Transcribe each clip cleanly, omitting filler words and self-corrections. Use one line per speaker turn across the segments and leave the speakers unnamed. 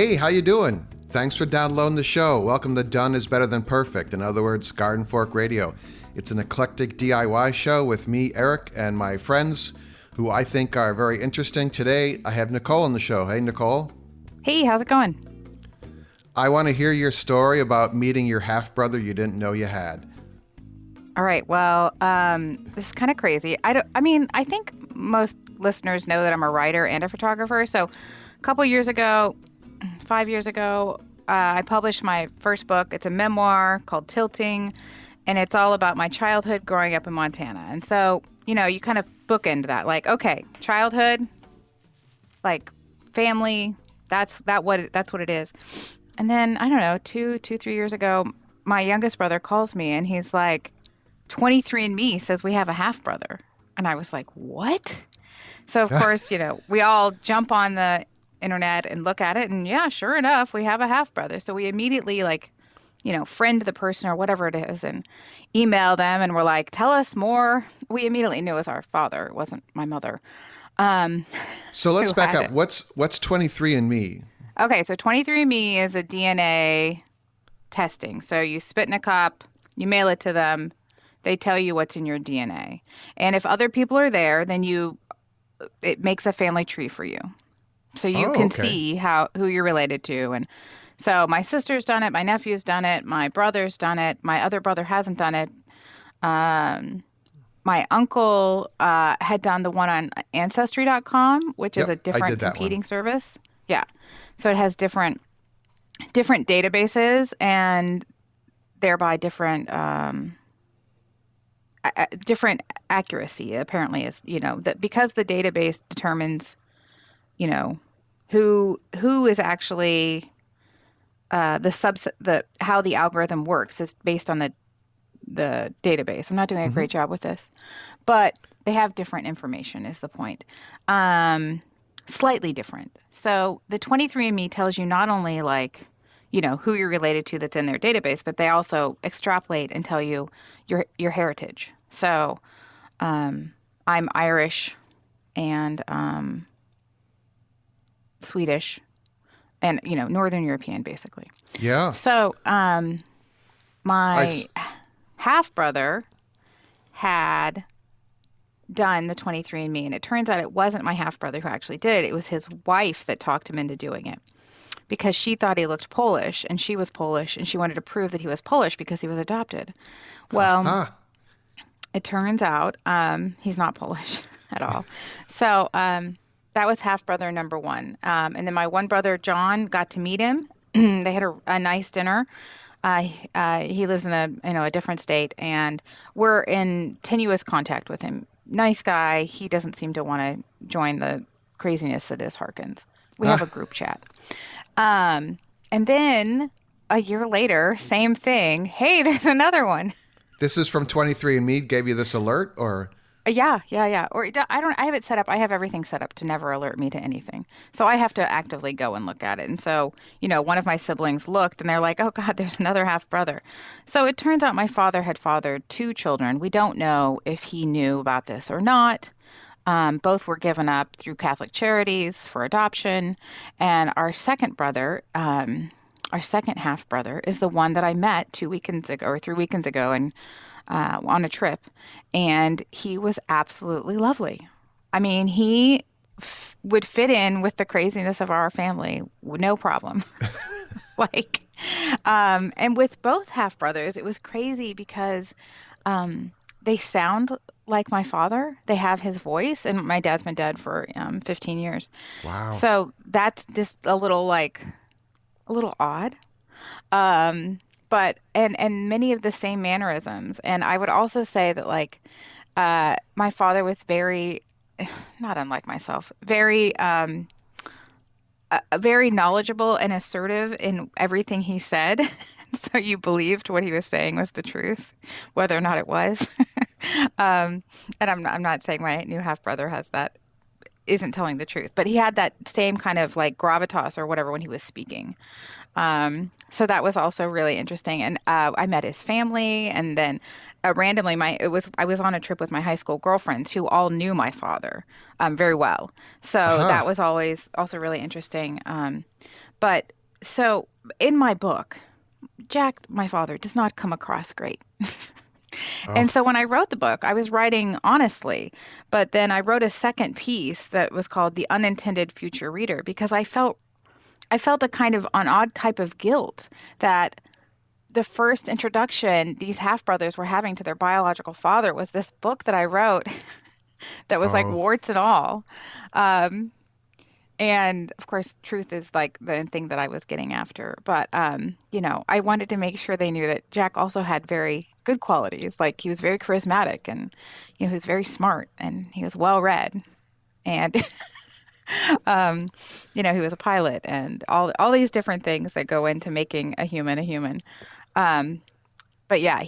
Hey, how you doing? Thanks for downloading the show. Welcome to Done is Better Than Perfect. In other words, Garden Fork Radio. It's an eclectic DIY show with me, Eric, and my friends who I think are very interesting. Today, I have Nicole on the show. Hey, Nicole.
Hey, how's it going?
I want to hear your story about meeting your half-brother you didn't know you had.
All right. Well, this is kind of crazy. I think most listeners know that I'm a writer and a photographer. So a couple years ago, 5 years ago, I published my first book. It's a memoir called Tilting, and it's all about my childhood growing up in Montana. And so, you kind of bookend that. Like, okay, childhood, like family, that's what it is. And then, I don't know, 3 years ago, my youngest brother calls me, and he's like, 23andMe says we have a half-brother. And I was like, what? So, of course, we all jump on the internet and look at it, and yeah, sure enough, we have a half-brother. So we immediately, friend the person or whatever it is and email them, and we're like, tell us more. We immediately knew it was our father. It wasn't my mother.
So let's back up. What's 23andMe?
Okay, so 23andMe is a DNA testing. So you spit in a cup, you mail it to them, they tell you what's in your DNA. And if other people are there, then it makes a family tree for you. So you can see who you're related to. And so my sister's done it, my nephew's done it, my brother's done it, my other brother hasn't done it. My uncle had done the one on Ancestry.com, which is a different competing service. Yeah. So it has different databases and thereby different accuracy, apparently, is, that because the database determines, who is actually how the algorithm works is based on the database. I'm not doing a great job with this, but they have different information is the point. Slightly different. So the 23andMe tells you not only who you're related to that's in their database, but they also extrapolate and tell you your heritage. So I'm Irish and Swedish and, Northern European, basically.
Yeah.
So my half-brother had done the 23andMe, and it turns out it wasn't my half-brother who actually did it. It was his wife that talked him into doing it because she thought he looked Polish, and she was Polish, and she wanted to prove that he was Polish because he was adopted. Well, It turns out he's not Polish at all. So that was half-brother number one. And then my one brother, John, got to meet him. They had a nice dinner. He lives in a different state, and we're in tenuous contact with him. Nice guy. He doesn't seem to want to join the craziness that is Harkins. We have a group chat. And then a year later, same thing. Hey, there's another one.
This is from 23andMe gave you this alert, or?
Yeah. Or I have it set up. I have everything set up to never alert me to anything. So I have to actively go and look at it. And so, one of my siblings looked and they're like, oh God, there's another half brother. So it turns out my father had fathered 2 children. We don't know if he knew about this or not. Both were given up through Catholic Charities for adoption. And our second brother, our second half brother, is the one that I met 2 weekends ago or 3 weekends ago and on a trip, and he was absolutely lovely. I mean, he would fit in with the craziness of our family, no problem. And with both half brothers, it was crazy because they sound like my father. They have his voice, and my dad's been dead for 15 years.
Wow.
So that's just a little odd. But many of the same mannerisms. And I would also say that my father was very, not unlike myself, very very knowledgeable and assertive in everything he said. So you believed what he was saying was the truth, whether or not it was. And I'm not saying my new half brother isn't telling the truth, but he had that same kind of gravitas or whatever when he was speaking. So that was also really interesting. And I met his family, and then randomly I was on a trip with my high school girlfriends who all knew my father very well. So that was always also really interesting. But so in my book, Jack, my father, does not come across great. And
Oh,
so when I wrote the book, I was writing honestly, but then I wrote a second piece that was called The Unintended Future Reader because I felt a kind of an odd type of guilt that the first introduction these half brothers were having to their biological father was this book that I wrote that was like
oh,
warts and all. Um, and of course, truth is like the thing that I was getting after. But, I wanted to make sure they knew that Jack also had very good qualities. Like he was very charismatic and, he was very smart and he was well read. And, um, he was a pilot and all these different things that go into making a human a human. Um, but yeah,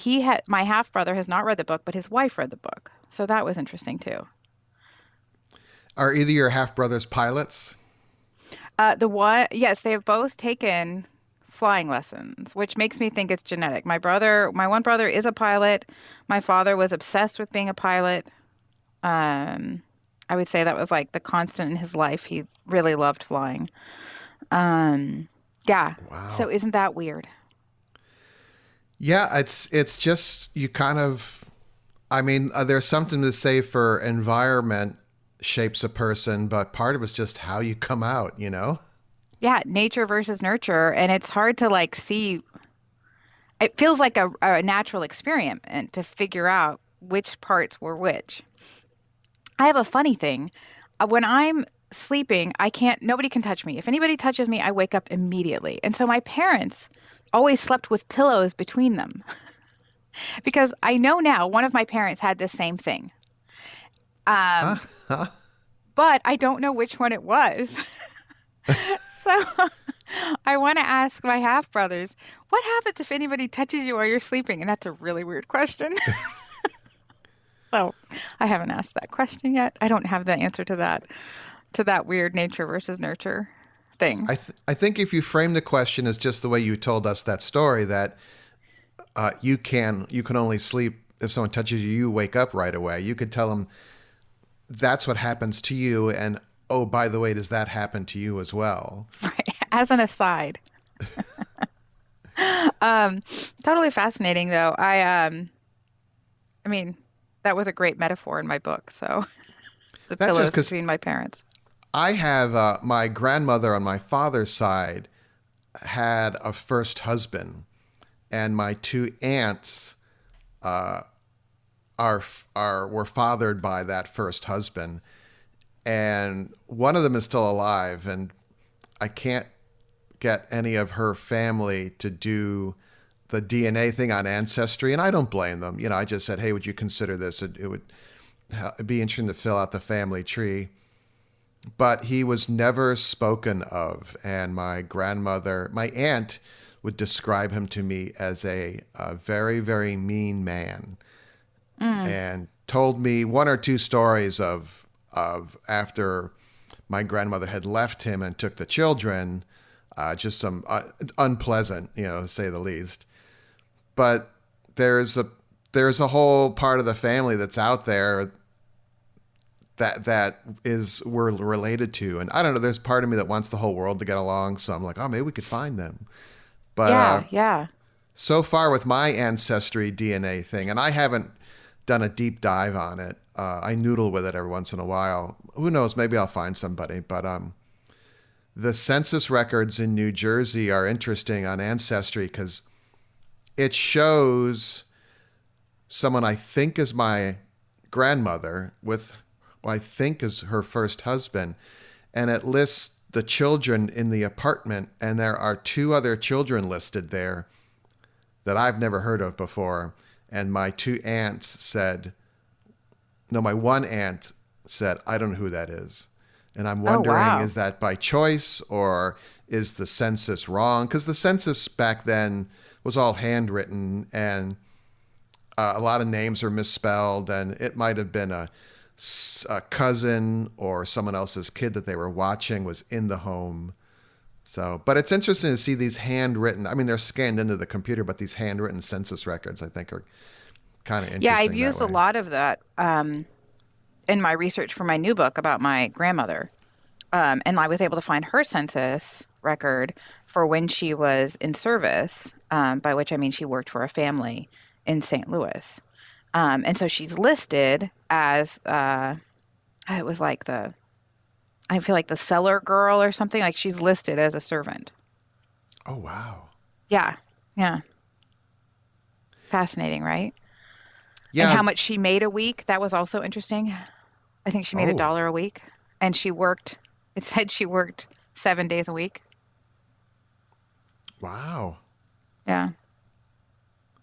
my half brother has not read the book, but his wife read the book. So that was interesting too.
are either your half brothers pilots?
The one, yes, they have both taken flying lessons, which makes me think it's genetic. My one brother is a pilot. My father was obsessed with being a pilot. Um, I would say that was like the constant in his life. He really loved flying. Um, yeah. So
Wow.
isn't that weird?
Yeah, it's just you kind of. I mean, there's something to say for environment shapes a person, but part of it's just how you come out. You know.
Yeah, nature versus nurture, and it's hard to like see. It feels like a natural experiment to figure out which parts were which. I have a funny thing. When I'm sleeping, nobody can touch me. If anybody touches me, I wake up immediately. And so my parents always slept with pillows between them because I know now one of my parents had the same thing.
Huh?
Um,
Huh?
but I don't know which one it was. So I want to ask my half brothers, what happens if anybody touches you while you're sleeping? And that's a really weird question. So I haven't asked that question yet. I don't have the answer to that weird nature versus nurture thing.
I think if you frame the question as just the way you told us that story, that you can only sleep if someone touches you, you wake up right away. You could tell them that's what happens to you, and oh, by the way, does that happen to you as well?
Right. As an aside. Um, Totally fascinating though. I mean, that was a great metaphor in my book. So the
That's just
pillows
because
between my parents.
I have my grandmother on my father's side had a first husband, and my two aunts are were fathered by that first husband, and one of them is still alive, and I can't get any of her family to do the DNA thing on Ancestry, and I don't blame them. You know, I just said, hey, would you consider this? It would it'd be interesting to fill out the family tree. But he was never spoken of, and my aunt, would describe him to me as a very, very mean man,
Mm.
and told me one or two stories of after my grandmother had left him and took the children, just some unpleasant, to say the least. But there's a there's a whole part of the family that's out there that is we're related to, and I don't know. There's part of me that wants the whole world to get along, so I'm like, oh, maybe we could find them. But
Yeah, yeah.
so far with my ancestry DNA thing, and I haven't done a deep dive on it. I noodle with it every once in a while. Who knows? Maybe I'll find somebody. But the census records in New Jersey are interesting on Ancestry because it shows someone I think is my grandmother with who I think is her first husband, and it lists the children in the apartment, and there are two other children listed there that I've never heard of before. And my two aunts said, no, my one aunt said, I don't know who that is. And I'm
Oh,
wondering,
wow.
is that by choice or is the census wrong? Because the census back then was all handwritten, and a lot of names are misspelled, and it might have been a cousin or someone else's kid that they were watching was in the home. So, but it's interesting to see these handwritten. I mean, they're scanned into the computer, but these handwritten census records, I think, are kind of
Yeah, I've
interesting that
used a
way.
lot of that in my research for my new book about my grandmother. And I was able to find her census record for when she was in service, by which I mean she worked for a family in St. Louis. And so she's listed as, it was like I feel like the cellar girl or something. Like she's listed as a servant.
Oh, wow.
Yeah. Yeah. Fascinating, right? And
Yeah.
how much she made a week. That was also interesting. I think she made
Oh,
$1 a week. And it said she worked 7 days a week.
wow.
Yeah.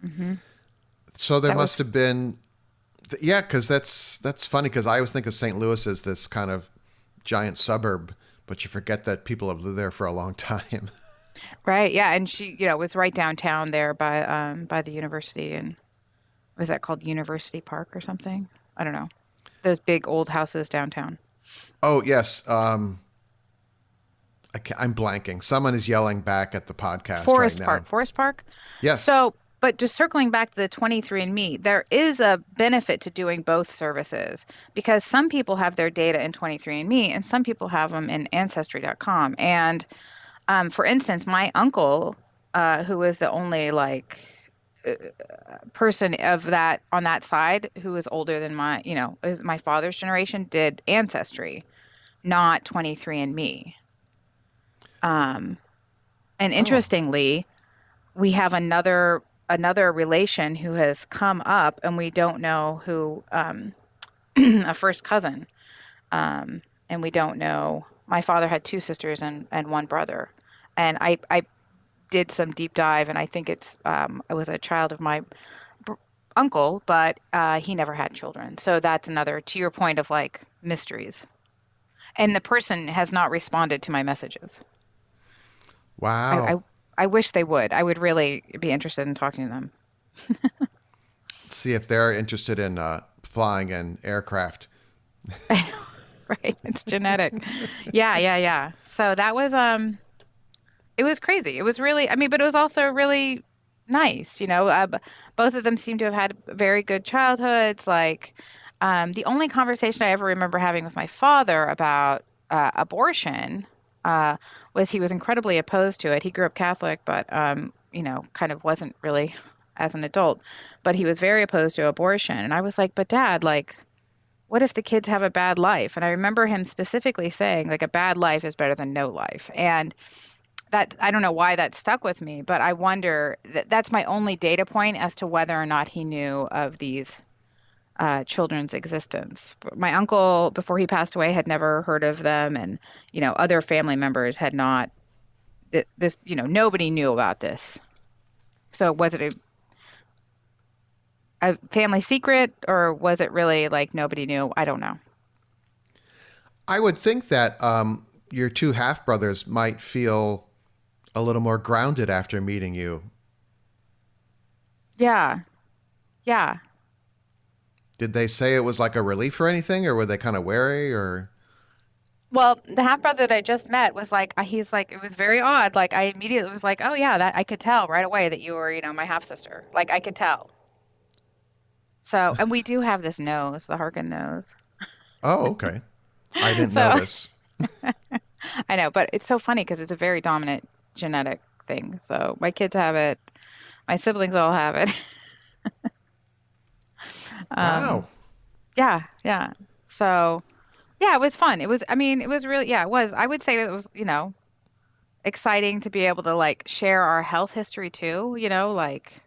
Hmm.
So there
That
must
was,
have been, yeah, because that's funny because I always think of St. Louis as this kind of giant suburb, but you forget that people have lived there for a long time.
right. Yeah. And she, was right downtown there by the university. And was that called University Park or something? I don't know. Those big old houses downtown.
Oh, yes. I'm blanking. Someone is yelling back at the podcast right
Forest
now.
Park. Forest Park.
Yes.
So, but just circling back to the 23andMe, there is a benefit to doing both services because some people have their data in 23andMe and some people have them in Ancestry.com. And for instance, my uncle, who was the only person of that on that side who was older than is my father's generation, did Ancestry, not 23andMe. And
Oh,
interestingly, we have another relation who has come up, and we don't know who, a first cousin, and we don't know. My father had two sisters and one brother, and I did some deep dive, and I think it was a child of my br- uncle, but he never had children. So that's another to your point of like mysteries. And the person has not responded to my messages. I, I
wow.
I wish they would. I would really be interested in talking to them.
Let's see if they're interested in flying an aircraft.
Right? It's genetic. Yeah, yeah, yeah. So that was it was crazy. It was really, I mean, but it was also really nice, both of them seem to have had very good childhoods. Like the only conversation I ever remember having with my father about abortion uh, was he was incredibly opposed to it. He grew up Catholic, but kind of wasn't really as an adult, but he was very opposed to abortion. And I was like, but Dad, like, what if the kids have a bad life? And I remember him specifically saying, like, a bad life is better than no life. And that I don't know why that stuck with me, but I wonder that's my only data point as to whether or not he knew of these children's existence. My uncle, before he passed away, had never heard of them, and other family members had not. This, nobody knew about this. So was it a family secret, or was it really like nobody knew? I don't know.
I would think that your two half brothers might feel a little more grounded after meeting you.
Yeah, yeah.
Did they say it was like a relief or anything, or were they kind of wary? Or
Well, the half brother that I just met was like, he's like, it was very odd. Like, I immediately was like, oh, yeah, that I could tell right away that you were, my half sister. Like, I could tell. So, and we do have this nose, the Harkin nose.
oh, okay, I didn't
So,
notice.
I know, but it's so funny because it's a very dominant genetic thing. So, my kids have it, my siblings all have it. Um,
Wow.
yeah, yeah. So, yeah, it was fun. I mean, it was really, yeah, it was. I would say it was, exciting to be able to like share our health history too, like,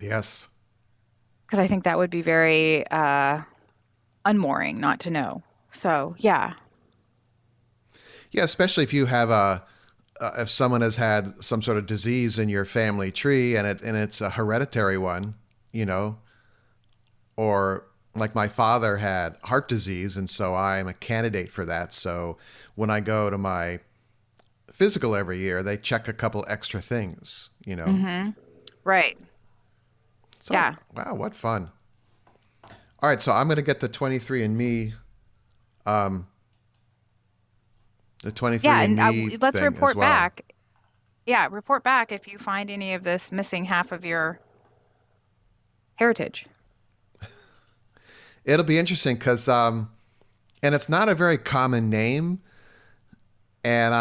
Yes.
because I think that would be very unmooring not to know. So, yeah.
Yeah, especially if you have if someone has had some sort of disease in your family tree and it's a hereditary one, you know, or like my father had heart disease and so I'm a candidate for that. So when I go to my physical every year, they check a couple extra things, you know.
Mm-hmm. Right.
So,
Yeah.
wow, what fun. All right, so I'm going to get um the
Yeah. And
23andMe
let's
thing as
report
well.
back. Yeah. Report back if you find any of this missing half of your heritage.
It'll be interesting cuz and it's not a very common name and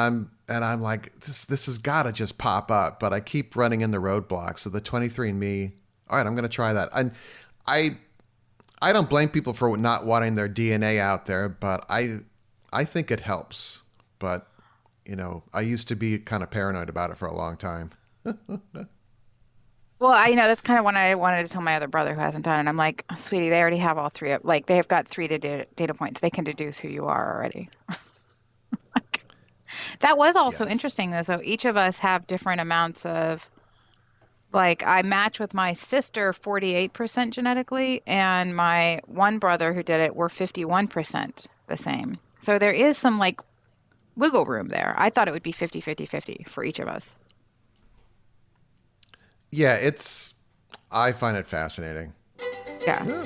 and I'm like, this has got to just pop up, but I keep running into roadblocks. So the 23andMe, all right, I'm going to try that. And I don't blame people for not wanting their DNA out there, but I think it helps. But I used to be kind of paranoid about it for a long time.
Well, that's kind of what I wanted to tell my other brother who hasn't done it. I'm like, "Oh, sweetie, they already have all three of, like, they have got three data points. They can deduce who you are already." That was also
Yes.
interesting, though. So each of us have different amounts of, like, I match with my sister 48% genetically, and my one brother who did it, we're 51% the same. So there is some, like, wiggle room there. I thought it would be 50-50-50 for each of us.
Yeah, I find it fascinating.
Yeah.
Yeah.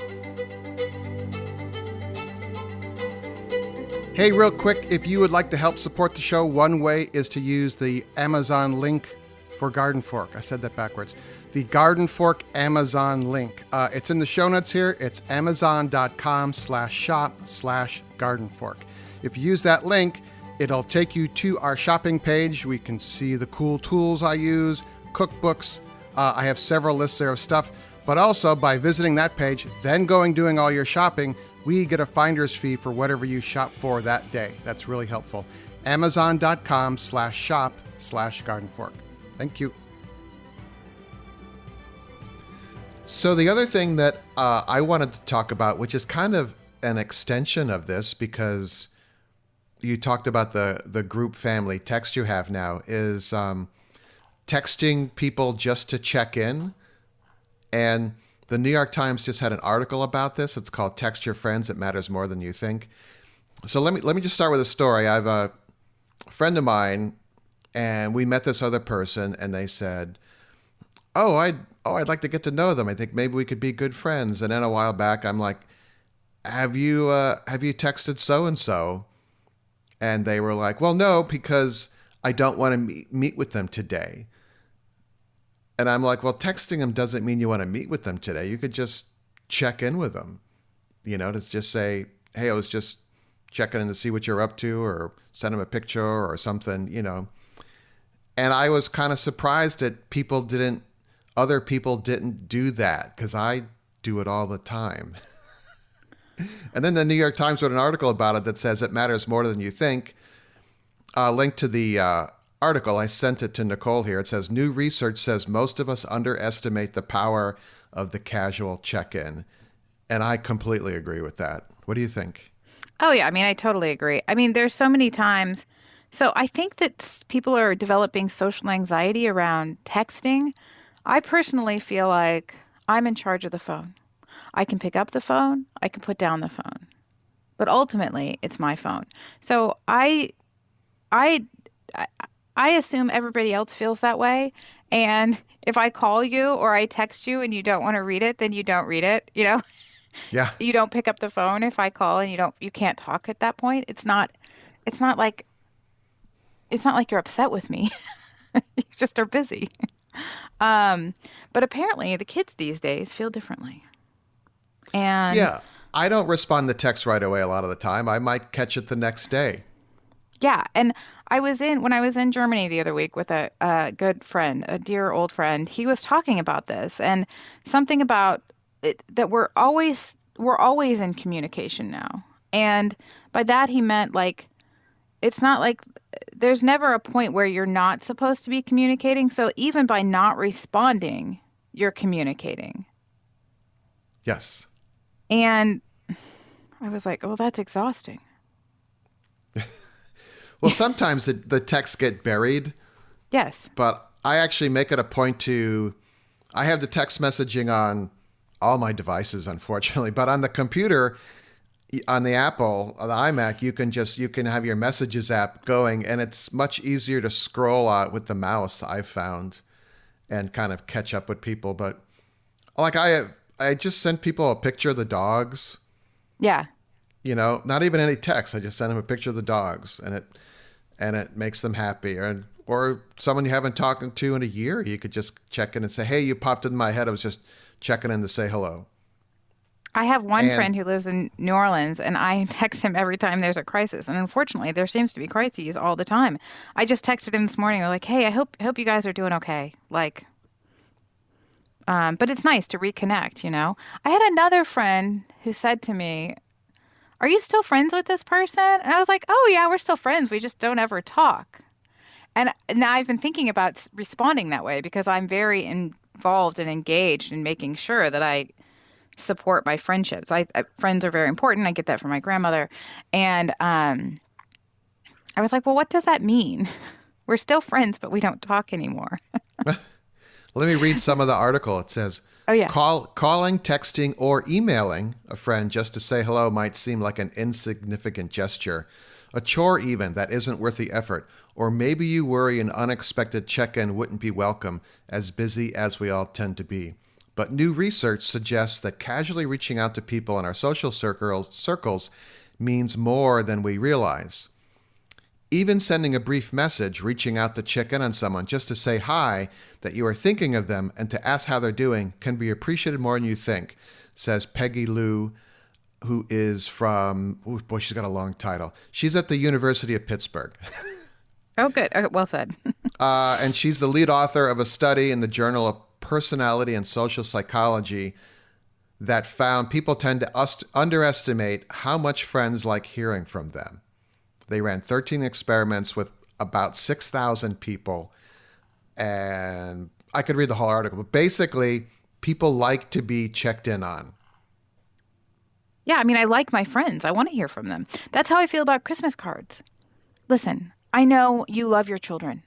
Hey, real quick, if you would like to help support the show, one way is to use the Amazon link for Garden Fork. I said that backwards. The Garden Fork Amazon link. It's in the show notes here. It's amazon.com/shop/gardenfork. If you use that link, it'll take you to our shopping page. We can see the cool tools I use, cookbooks. I have several lists there of stuff. But also, by visiting that page, then doing all your shopping, we get a finder's fee for whatever you shop for that day. That's really helpful. Amazon.com/shop/gardenfork. Thank you. So the other thing that I wanted to talk about, which is kind of an extension of this, because you talked about the group family text you have now, is texting people just to check in. And the New York Times just had an article about this. It's called "Text Your Friends. It Matters More Than You Think." So let me just start with a story. I have a friend of mine, and we met this other person, and they said, I'd like to get to know them. I think maybe we could be good friends." And then a while back, I'm like, have you texted so and so? And they were like, "Well, no, because I don't want to meet with them today." And I'm like, well, texting them doesn't mean you want to meet with them today. You could just check in with them, to just say, "Hey, I was just checking in to see what you're up to," or send them a picture or something, And I was kind of surprised that other people didn't do that, because I do it all the time. And then the New York Times wrote an article about it that says it matters more than you think. Link to the article. I sent it to Nicole here. It says, "New research says most of us underestimate the power of the casual check-in." And I completely agree with that. What do you think?
Oh, yeah. I totally agree. There's so many times. So I think that people are developing social anxiety around texting. I personally feel like I'm in charge of the phone. I can pick up the phone. I can put down the phone. But ultimately, it's my phone. So I assume everybody else feels that way. And if I call you or I text you and you don't want to read it, then you don't read it.
Yeah.
You don't pick up the phone if I call and you can't talk at that point. It's not like you're upset with me. You just are busy. But apparently the kids these days feel differently. And
Yeah. I don't respond to text right away a lot of the time. I might catch it the next day.
yeah, and when I was in Germany the other week with a good friend, a dear old friend, he was talking about this and something about it, that we're always in communication now. And by that he meant, like, it's not like there's never a point where you're not supposed to be communicating. So even by not responding, you're communicating.
Yes.
And I was like, "Oh, that's exhausting."
Well, sometimes the texts get buried,
Yes.
but I actually make it a point I have the text messaging on all my devices, unfortunately, but on the computer, on the Apple, on the iMac, you can have your messages app going, and it's much easier to scroll out with the mouse, I've found, and kind of catch up with people. But like I just sent people a picture of the dogs,
Yeah.
not even any text. I just sent them a picture of the dogs, and it makes them happy. Or someone you haven't talked to in a year, you could just check in and say, "Hey, you popped in my head. I was just checking in to say hello."
I have one
And
friend who lives in New Orleans, and I text him every time there's a crisis. And unfortunately, there seems to be crises all the time. I just texted him this morning, like, "Hey, I hope you guys are doing okay." Like, but it's nice to reconnect, you know. I had another friend who said to me, "Are you still friends with this person?" And I was like, "Oh yeah, we're still friends. We just don't ever talk." And now I've been thinking about responding that way because I'm very involved and engaged in making sure that I support my friendships. Friends are very important. I get that from my grandmother, and I was like, well, what does that mean? We're still friends, but we don't talk anymore.
let me read some of the article. It says,
Oh yeah,
calling, texting, or emailing a friend just to say hello might seem like an insignificant gesture, a chore even that isn't worth the effort. Or maybe you worry an unexpected check-in wouldn't be welcome, as busy as we all tend to be. But new research suggests that casually reaching out to people in our social circles means more than we realize. Even sending a brief message, reaching out to check in on someone just to say hi, that you are thinking of them, and to ask how they're doing can be appreciated more than you think, says Peggy Lou, who is from, oh boy, she's got a long title. She's at the University of Pittsburgh.
oh good, okay, well said.
And she's the lead author of a study in the Journal of Personality and Social Psychology that found people tend to underestimate how much friends like hearing from them. They ran 13 experiments with about 6,000 people. And I could read the whole article, but basically, people like to be checked in on.
Yeah, I mean, I like my friends. I want to hear from them. That's how I feel about Christmas cards. Listen, I know you love your children.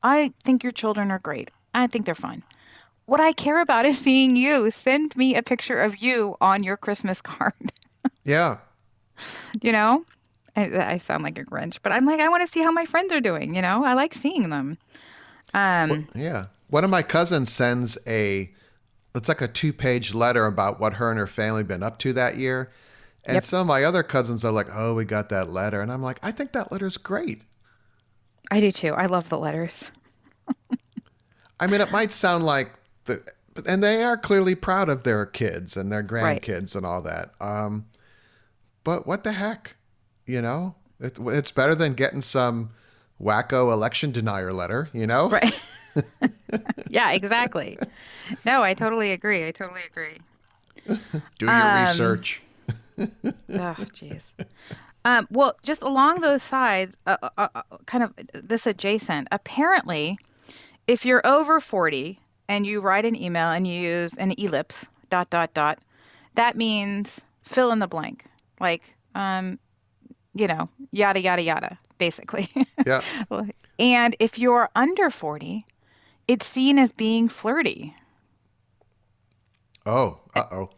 I think your children are great. I think they're fine. What I care about is seeing you. Send me a picture of you on your Christmas card.
Yeah.
You know? I sound like a Grinch, but I'm like, I want to see how my friends are doing, you know? I like seeing them.
Yeah. One of my cousins sends it's like a 2-page letter about what her and her family been up to that year. And
Yep.
some of my other cousins are like, oh, we got that letter. And I'm like, I think that letter's great.
I do too. I love the letters.
I mean, it might sound like and they are clearly proud of their kids and their
Right.
grandkids and all that. But what the heck? You know, it's better than getting some wacko election denier letter, you know?
Right. Yeah, exactly. No, I totally agree. I totally agree.
Do your research.
Oh, jeez. Well, just along those sides, kind of this adjacent, apparently, if you're over 40 and you write an email and you use an ellipse, dot, dot, dot, that means fill in the blank. Like, yada, yada, yada, basically.
Yeah.
And if you're under 40, it's seen as being flirty.
Oh, uh-oh.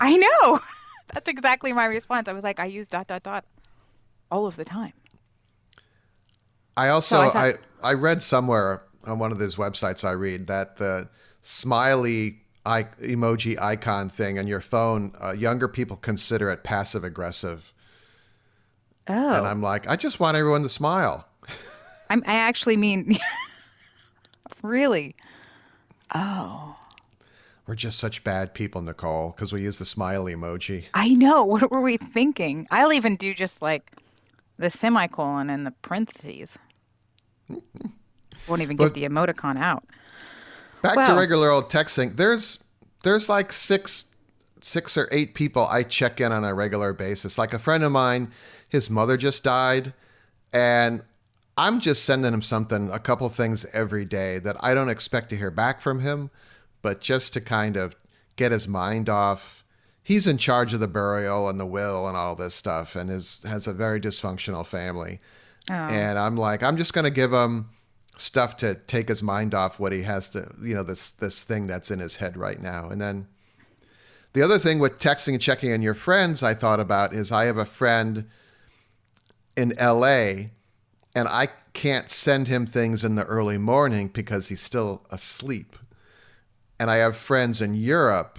I know. That's exactly my response. I was like, I use dot, dot, dot all of the time.
I
So
also,
I thought,
I read somewhere on one of those websites I read that the smiley emoji icon thing on your phone, younger people consider it passive aggressive. And
oh,
I'm like, I just want everyone to smile.
I actually mean, really? Oh,
We're just such bad people, Nicole, because we use the smiley emoji.
I know. What were we thinking? I'll even do just like the semicolon and the parentheses. Won't even get
But
the emoticon out.
back to
Well,
regular old texting. There's like six or eight people I check in on a regular basis. Like a friend of mine, his mother just died, and I'm just sending him a couple things every day that I don't expect to hear back from him, but just to kind of get his mind off. He's in charge of the burial and the will and all this stuff, and has a very dysfunctional family.
oh,
And I'm like, I'm just going to give him stuff to take his mind off what he has to, this thing that's in his head right now. And then the other thing with texting and checking on your friends I thought about is I have a friend in LA, and I can't send him things in the early morning because he's still asleep. And I have friends in Europe,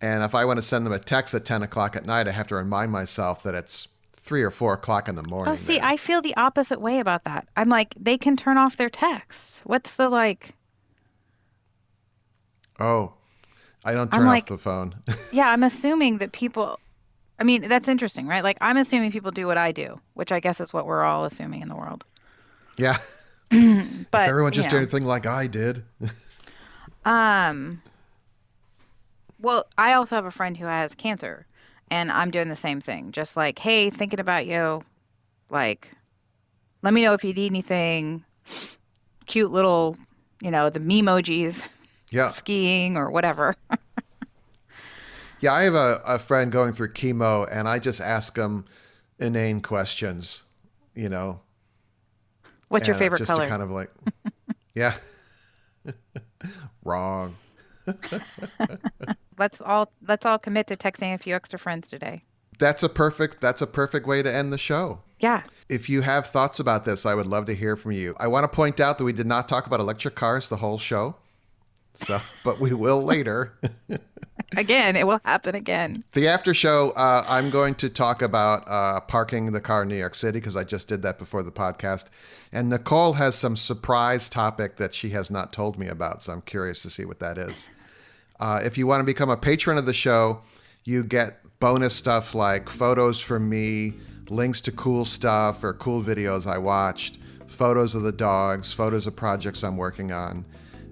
and if I want to send them a text at 10 o'clock at night, I have to remind myself that it's 3 or 4 o'clock in the morning
oh, see,
there.
I feel the opposite way about that. I'm like, they can turn off their texts. What's the like?
Oh, I don't
I'm
turn off
like,
the phone.
yeah, I'm assuming that people, I mean, that's interesting, right? Like, I'm assuming people do what I do, which I guess is what we're all assuming in the world.
Yeah. If
But,
everyone
you
just did
know,
anything like I did.
um, well, I also have a friend who has cancer, and I'm doing the same thing. Just like, hey, thinking about you. Like, let me know if you need anything. Cute little, the memojis,
Yeah.
skiing or whatever.
Yeah, I have a friend going through chemo, and I just ask him inane questions, you know,
What's your
and
favorite
just to
color?
kind of like, yeah, wrong.
Let's all commit to texting a few extra friends today.
That's a perfect way to end the show.
Yeah.
If you have thoughts about this, I would love to hear from you. I want to point out that we did not talk about electric cars the whole show. So, but we will later.
Again, it will happen again.
The after show, I'm going to talk about parking the car in New York City because I just did that before the podcast. And Nicole has some surprise topic that she has not told me about. So I'm curious to see what that is. If you want to become a patron of the show, you get bonus stuff like photos from me, links to cool stuff or cool videos I watched, photos of the dogs, photos of projects I'm working on.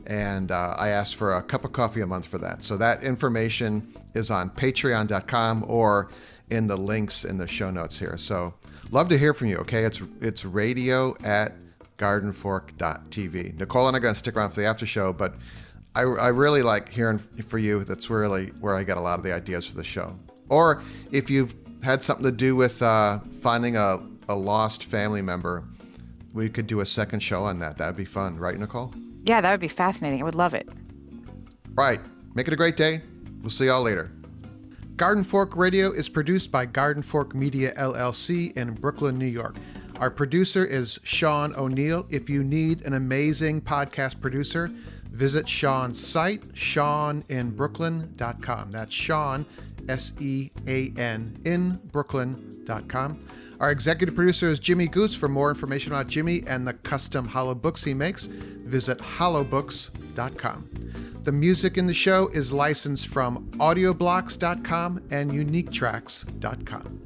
And I asked for a cup of coffee a month for that. So that information is on patreon.com or in the links in the show notes here. So love to hear from you, okay? It's radio@gardenfork.tv. Nicole and I are going to stick around for the after show, but I really like hearing for you. That's really where I get a lot of the ideas for the show. Or if you've had something to do with finding a lost family member, we could do a second show on that. That'd be fun, right, Nicole?
Yeah, that would be fascinating. I would love it.
Right. Make it a great day. We'll see y'all later. Garden Fork Radio is produced by Garden Fork Media LLC in Brooklyn, New York. Our producer is Sean O'Neill. If you need an amazing podcast producer, visit Sean's site, SeanInBrooklyn.com. That's Sean, SEAN, in Brooklyn.com. Our executive producer is Jimmy Goose. For more information about Jimmy and the custom hollow books he makes, visit hollowbooks.com. The music in the show is licensed from audioblocks.com and uniquetracks.com.